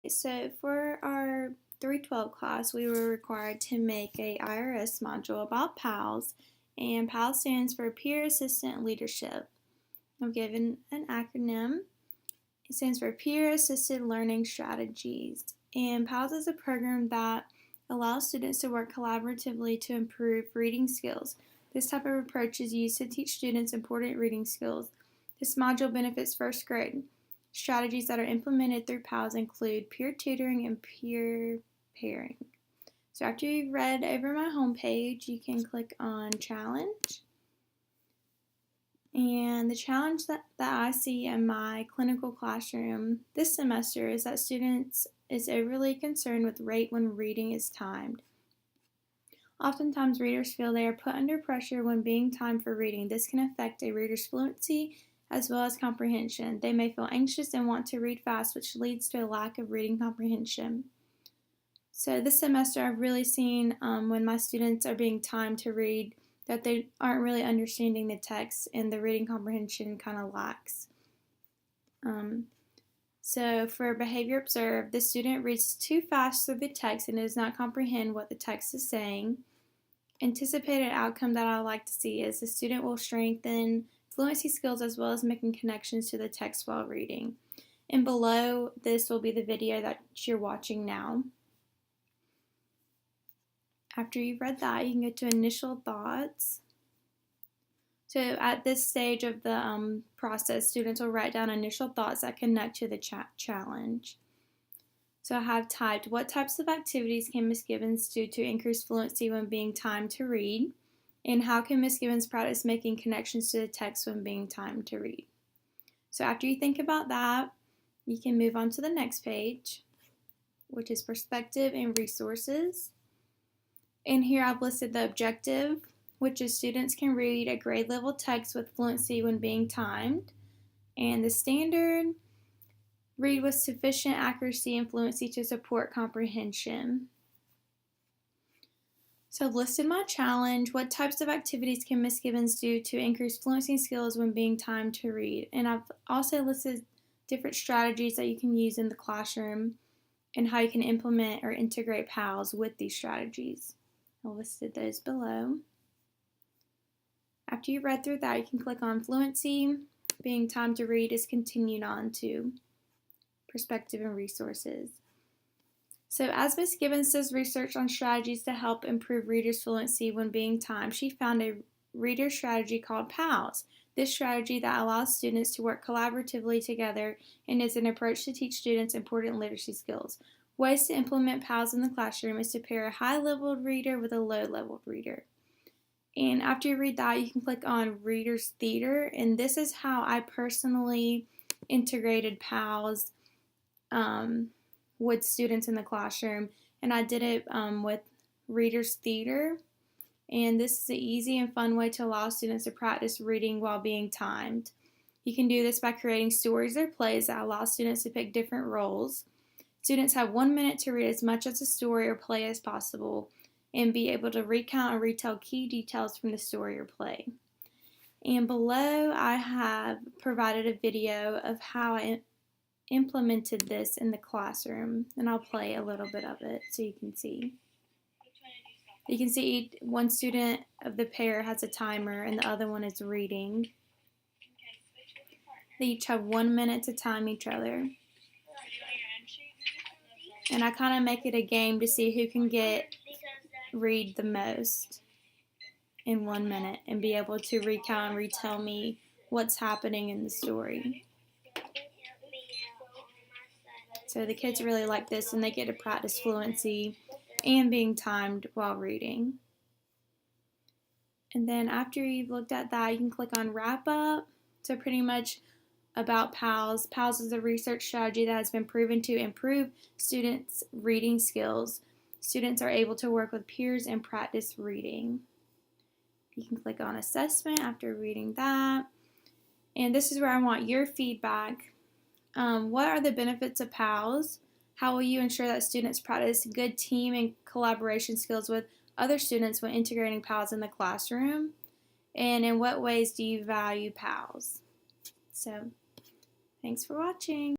So for our 312 class, we were required to make a IRS module about PALS, and PALS stands for Peer Assistant Leadership. I'm given an acronym. It stands for Peer Assisted Learning Strategies, and PALS is a program that allows students to work collaboratively to improve reading skills. This type of approach is used to teach students important reading skills. This module benefits first grade. Strategies that are implemented through PALS include peer tutoring and peer pairing. So after you've read over my homepage, you can click on Challenge. And the challenge that I see in my clinical classroom this semester is that students is overly concerned with rate when reading is timed. Oftentimes readers feel they are put under pressure when being timed for reading. This can affect a reader's fluency as well as comprehension. They may feel anxious and want to read fast, which leads to a lack of reading comprehension. So this semester I've really seen when my students are being timed to read that they aren't really understanding the text and the reading comprehension kind of lacks. So for behavior observed, the student reads too fast through the text and does not comprehend what the text is saying. Anticipated outcome that I like to see is the student will strengthen fluency skills as well as making connections to the text while reading. And below this will be the video that you're watching now. After you've read that, you can go to initial thoughts. So at this stage of the process, students will write down initial thoughts that connect to the challenge. So I have typed, what types of activities can Ms. Gibbons do to increase fluency when being timed to read? And how can Ms. Gibbons practice making connections to the text when being timed to read? So after you think about that, you can move on to the next page, which is perspective and resources. And here I've listed the objective, which is students can read a grade level text with fluency when being timed. And the standard, read with sufficient accuracy and fluency to support comprehension. So I've listed my challenge. What types of activities can Ms. Gibbons do to increase fluency skills when being timed to read? And I've also listed different strategies that you can use in the classroom and how you can implement or integrate PALS with these strategies. I listed those below. After you've read through that, you can click on Fluency. Being timed to read is continued on to Perspective and Resources. So as Ms. Gibbons does research on strategies to help improve readers' fluency when being timed, she found a reader strategy called PALS. This strategy that allows students to work collaboratively together and is an approach to teach students important literacy skills. Ways to implement PALS in the classroom is to pair a high-leveled reader with a low-leveled reader. And after you read that, you can click on Reader's Theater, and this is how I personally integrated PALS with students in the classroom, and I did it with Reader's Theater. And this is an easy and fun way to allow students to practice reading while being timed. You can do this by creating stories or plays that allow students to pick different roles. Students have 1 minute to read as much of the story or play as possible and be able to recount and retell key details from the story or play. And below I have provided a video of how I implemented this in the classroom, and I'll play a little bit of it so you can see. You can see one student of the pair has a timer and the other one is reading. They each have 1 minute to time each other. And I kind of make it a game to see who can read the most in 1 minute and be able to recount and retell me what's happening in the story. So the kids really like this and they get to practice fluency and being timed while reading. And then after you've looked at that, you can click on Wrap Up. So pretty much about PALS. PALS is a research strategy that has been proven to improve students' reading skills. Students are able to work with peers and practice reading. You can click on Assessment after reading that. And this is where I want your feedback. What are the benefits of PALS? How will you ensure that students practice good team and collaboration skills with other students when integrating PALS in the classroom? And in what ways do you value PALS? So, thanks for watching.